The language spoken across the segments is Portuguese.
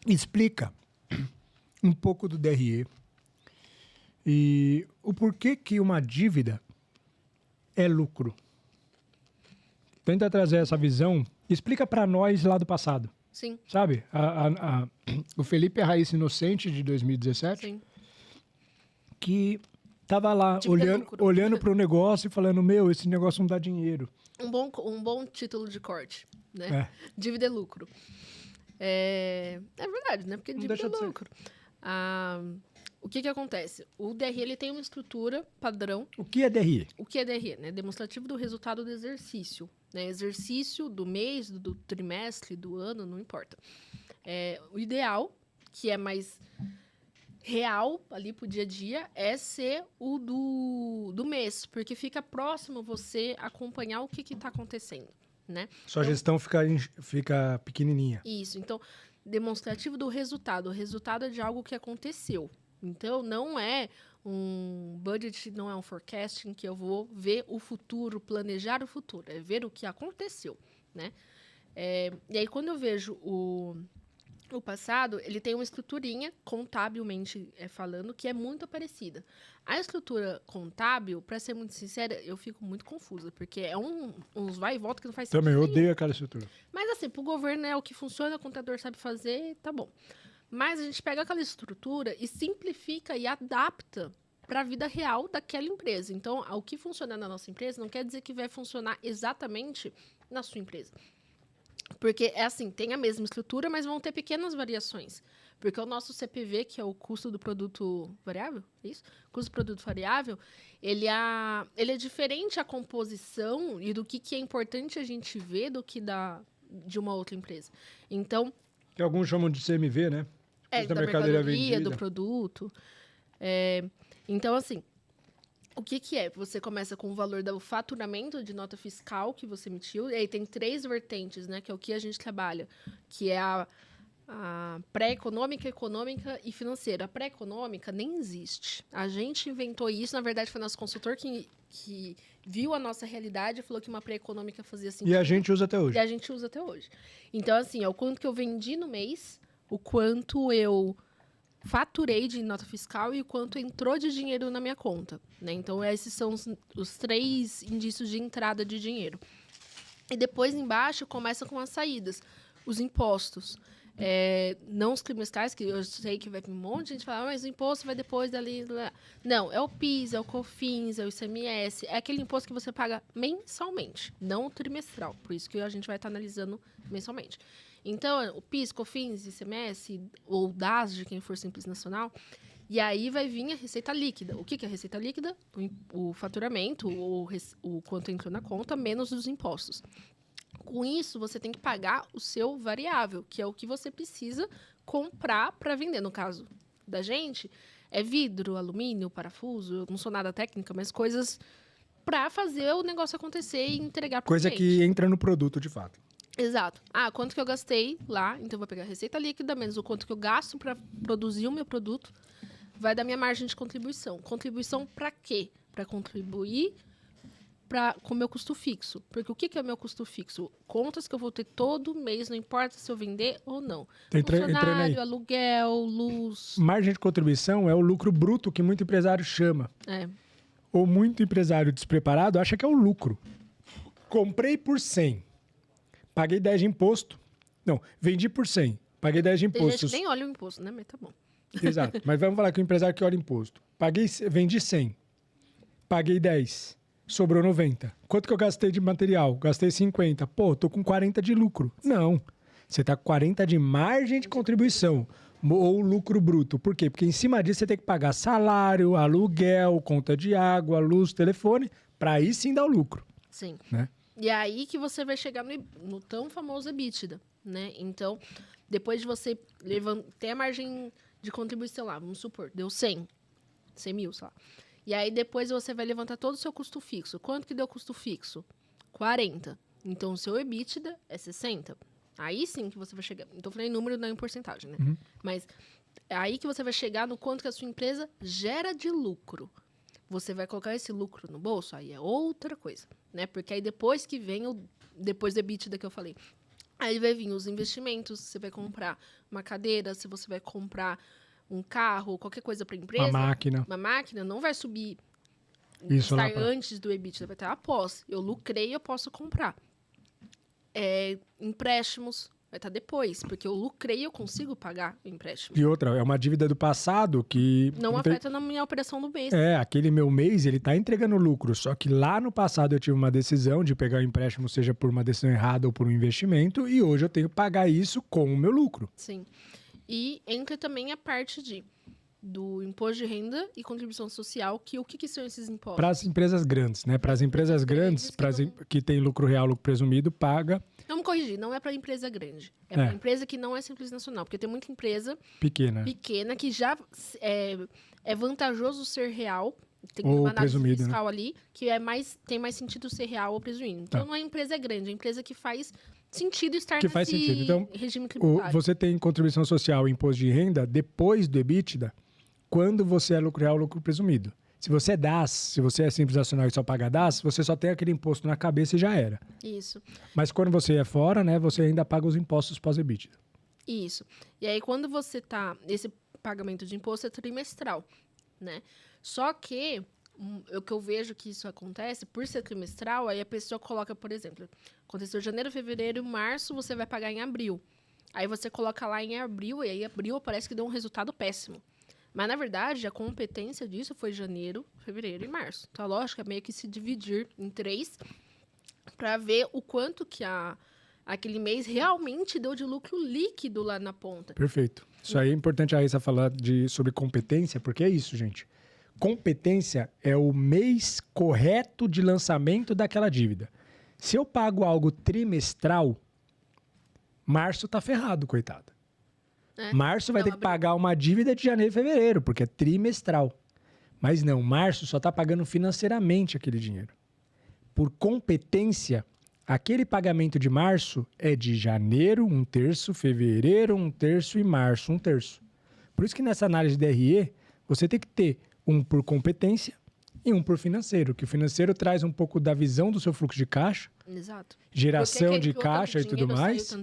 explica um pouco do DRE e o porquê que uma dívida é lucro. Tenta trazer essa visão, explica para nós lá do passado. Sim. Sabe? O Felipe é a Raíssa Inocente de 2017, Sim. que tava lá Dívida é lucro. olhando para o negócio e falando, esse negócio não dá dinheiro. Um bom título de corte, né? É. Dívida é lucro. É verdade, né? Porque Não dívida deixa é de ser. lucro. O que acontece? O DRE ele tem uma estrutura padrão. O que é DRE? O que é DRE? Né? Demonstrativo do resultado do exercício. Né? Exercício do mês, do trimestre, do ano, não importa. O ideal, que é mais real ali pro dia a dia, é ser o do mês, porque fica próximo você acompanhar o que está acontecendo, né? Sua gestão fica pequenininha. Isso, então, demonstrativo do resultado. O resultado é de algo que aconteceu. Então, não é um budget, não é um forecasting que eu vou ver o futuro, planejar o futuro. É ver o que aconteceu, né? E aí, quando eu vejo o passado, ele tem uma estruturinha, contabilmente falando, que é muito parecida. A estrutura contábil, para ser muito sincera, eu fico muito confusa, porque é uns vai e volta que não faz sentido. Também, eu nenhum. odeio aquela estrutura. Mas assim, pro governo é o que funciona, o contador sabe fazer, tá bom. Mas a gente pega aquela estrutura e simplifica e adapta para a vida real daquela empresa. Então, o que funciona na nossa empresa não quer dizer que vai funcionar exatamente na sua empresa. Porque é assim, tem a mesma estrutura, mas vão ter pequenas variações. Porque o nosso CPV, que é o custo do produto variável, é isso? Custo do produto variável, ele é diferente a composição e do que é importante a gente ver do que de uma outra empresa. Então... Que alguns chamam de CMV, né? Da mercadoria, do produto. Então, assim... O que é? Você começa com o valor do faturamento de nota fiscal que você emitiu. E aí tem 3 vertentes, né? Que é o que a gente trabalha. Que é a pré-econômica, econômica e financeira. A pré-econômica nem existe. A gente inventou isso. Na verdade, foi nosso consultor que viu a nossa realidade e falou que uma pré-econômica fazia sentido. E a gente usa até hoje. Então, assim, é o quanto que eu vendi no mês, o quanto eu faturei de nota fiscal e o quanto entrou de dinheiro na minha conta, né? Então, esses são os 3 indícios de entrada de dinheiro. E depois, embaixo, começa com as saídas. Os impostos. Não os trimestrais, que eu sei que vai ter um monte de gente falar, mas o imposto vai depois dali... Não, é o PIS, é o COFINS, é o ICMS, é aquele imposto que você paga mensalmente, não trimestral. Por isso que a gente vai estar analisando mensalmente. Então, o PIS, COFINS, ICMS, ou DAS, de quem for Simples Nacional, e aí vai vir a receita líquida. O que é a receita líquida? O faturamento, o quanto entrou na conta, menos os impostos. Com isso, você tem que pagar o seu variável, que é o que você precisa comprar para vender. No caso da gente, é vidro, alumínio, parafuso, eu não sou nada técnica, mas coisas para fazer o negócio acontecer e entregar para o cliente. Coisa que entra no produto, de fato. Exato. Quanto que eu gastei lá, então eu vou pegar a receita líquida, menos o quanto que eu gasto para produzir o meu produto, vai dar minha margem de contribuição. Contribuição para quê? Para contribuir com o meu custo fixo. Porque o que é o meu custo fixo? Contas que eu vou ter todo mês, não importa se eu vender ou não. Funcionário, aluguel, luz... Margem de contribuição é o lucro bruto que muito empresário chama. Ou muito empresário despreparado acha que é o lucro. Comprei por 100. Paguei 10 de imposto. Não, vendi por 100. Paguei 10 de imposto. Tem gente que nem olha o imposto, né? Mas tá bom. Exato. Mas vamos falar que o empresário que olha imposto. Vendi 100. Paguei 10. Sobrou 90. Quanto que eu gastei de material? Gastei 50. Pô, tô com 40 de lucro. Não. Você tá com 40 de margem de contribuição. Ou lucro bruto. Por quê? Porque em cima disso você tem que pagar salário, aluguel, conta de água, luz, telefone, para aí sim dar o lucro. Sim. Né? E é aí que você vai chegar no tão famoso EBITDA, né? Então, depois de você ter a margem de contribuição lá, vamos supor, deu 100 mil, sei lá. E aí depois você vai levantar todo o seu custo fixo. Quanto que deu custo fixo? 40. Então, o seu EBITDA é 60. Aí sim que você vai chegar. Então, eu falei número, não em porcentagem, né? Uhum. Mas é aí que você vai chegar no quanto que a sua empresa gera de lucro. Você vai colocar esse lucro no bolso? Aí é outra coisa, né? Porque aí depois que vem depois do EBITDA que eu falei. Aí vai vir os investimentos, se você vai comprar uma cadeira, se você vai comprar um carro, qualquer coisa para empresa. Uma máquina não vai subir isso estar antes do EBITDA, vai estar após. Eu lucrei, eu posso comprar. Empréstimos vai estar depois, porque eu lucrei, eu consigo pagar o empréstimo. E outra, é uma dívida do passado que... Não afeta na minha operação do mês. Aquele meu mês, ele tá entregando lucro, só que lá no passado eu tive uma decisão de pegar o empréstimo, seja por uma decisão errada ou por um investimento, e hoje eu tenho que pagar isso com o meu lucro. Sim. E entra também a parte do imposto de renda e contribuição social, que o que são esses impostos? Para as empresas grandes, né? Para as empresas grandes, que tem lucro real, lucro presumido, paga... Vamos corrigir, não é para empresa grande. É para empresa que não é Simples Nacional, porque tem muita empresa pequena que já é vantajoso ser real, tem uma análise fiscal, né? Ali, que tem mais sentido ser real ou presumido. Então não é empresa grande, é empresa que faz sentido estar nesse então, regime tributário. Você tem contribuição social e imposto de renda depois do EBITDA, quando você é lucro real, lucro presumido. Se você é DAS, se você é Simples Nacional e só paga DAS, você só tem aquele imposto na cabeça e já era. Isso. Mas quando você é fora, né, você ainda paga os impostos pós-EBITDA. Isso. E aí, quando você tá... Esse pagamento de imposto é trimestral, né? Só que, o que eu vejo que isso acontece, por ser trimestral, aí a pessoa coloca, por exemplo, aconteceu janeiro, fevereiro, março, você vai pagar em abril. Aí você coloca lá em abril, e aí abril parece que deu um resultado péssimo. Mas, na verdade, a competência disso foi janeiro, fevereiro e março. Então, a lógica é meio que se dividir em 3 para ver o quanto que aquele mês realmente deu de lucro líquido lá na ponta. Perfeito. Isso aí é importante a Raíssa falar sobre competência, porque é isso, gente. Competência é o mês correto de lançamento daquela dívida. Se eu pago algo trimestral, março tá ferrado, coitado. Março vai ter que pagar uma dívida de janeiro e fevereiro, porque é trimestral. Mas não, março só está pagando financeiramente aquele dinheiro. Por competência, aquele pagamento de março é de janeiro, 1/3, fevereiro, 1/3 e março, 1/3. Por isso que nessa análise de DRE, você tem que ter um por competência e um por financeiro, que o financeiro traz um pouco da visão do seu fluxo de caixa, exato, geração de caixa e tudo mais.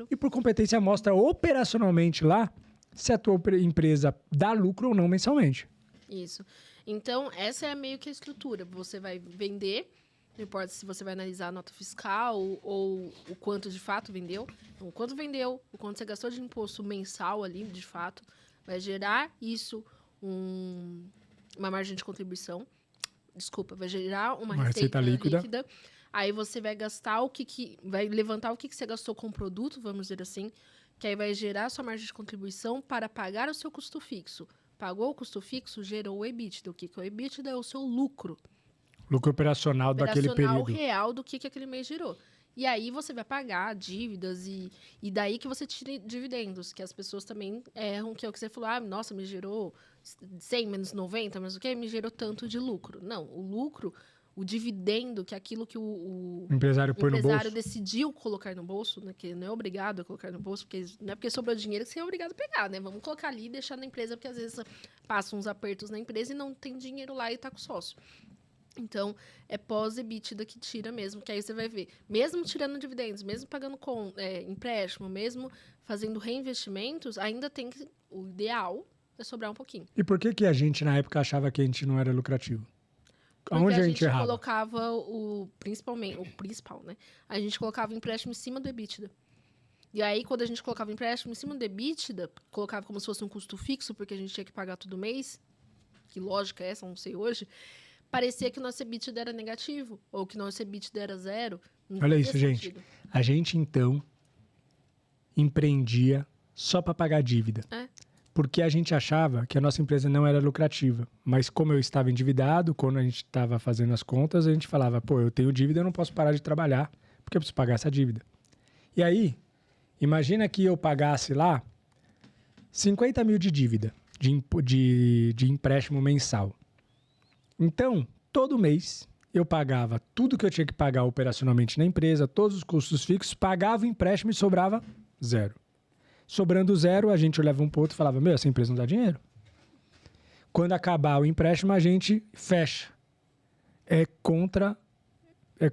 E por competência mostra operacionalmente lá se a tua empresa dá lucro ou não mensalmente. Isso. Então, essa é meio que a estrutura. Você vai vender, não importa se você vai analisar a nota fiscal ou o quanto de fato vendeu. Então, o quanto vendeu, o quanto você gastou de imposto mensal ali, de fato, vai gerar isso uma margem de contribuição. Desculpa, vai gerar uma receita líquida. Aí você vai gastar vai levantar o que você gastou com o produto, vamos dizer assim, que aí vai gerar a sua margem de contribuição para pagar o seu custo fixo. Pagou o custo fixo, gerou o EBITDA. O que é o EBITDA? É o seu lucro. Lucro operacional daquele período. Real do que aquele mês gerou. E aí você vai pagar dívidas e daí que você tira dividendos, que as pessoas também erram, que é o que você falou, nossa, me gerou 100 menos 90, mas o que? Me gerou tanto de lucro. Não, o lucro, o dividendo, que é aquilo que o empresário decidiu colocar no bolso, né, que não é obrigado a colocar no bolso, porque não é porque sobrou dinheiro que você é obrigado a pegar, né? Vamos colocar ali e deixar na empresa, porque às vezes passam uns apertos na empresa e não tem dinheiro lá e tá com sócio. Então, é pós-EBITDA que tira mesmo, que aí você vai ver, mesmo tirando dividendos, mesmo pagando empréstimo, mesmo fazendo reinvestimentos, ainda tem o ideal é sobrar um pouquinho. E por que a gente, na época, achava que a gente não era lucrativo? Porque onde a gente errava? Colocava o principal, né? A gente colocava o empréstimo em cima do EBITDA. E aí, quando a gente colocava o empréstimo em cima do EBITDA, colocava como se fosse um custo fixo, porque a gente tinha que pagar todo mês, que lógica é essa, não sei hoje, parecia que o nosso EBITDA era negativo, ou que o nosso EBITDA era 0. Olha isso, gente. A gente, então, empreendia só para pagar dívida. Porque a gente achava que a nossa empresa não era lucrativa. Mas como eu estava endividado, quando a gente estava fazendo as contas, a gente falava, eu tenho dívida, eu não posso parar de trabalhar, porque eu preciso pagar essa dívida. E aí, imagina que eu pagasse lá 50 mil de dívida, de empréstimo mensal. Então, todo mês, eu pagava tudo que eu tinha que pagar operacionalmente na empresa, todos os custos fixos, pagava o empréstimo e sobrava 0. Sobrando 0, a gente olhava um para o outro e falava, essa empresa não dá dinheiro. Quando acabar o empréstimo, a gente fecha. É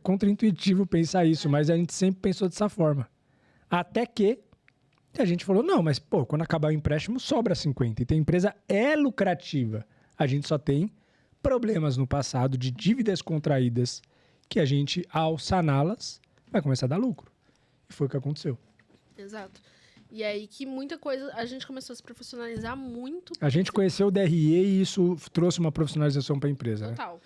contra-intuitivo pensar isso, mas a gente sempre pensou dessa forma. Até que a gente falou, não, mas pô, quando acabar o empréstimo, sobra 50. Então a empresa é lucrativa. A gente só tem problemas no passado de dívidas contraídas que a gente, ao saná-las, vai começar a dar lucro. E foi o que aconteceu. Exato. E aí que muita coisa, a gente começou a se profissionalizar muito. A gente conheceu o DRE e isso trouxe uma profissionalização para a empresa. Né? Total.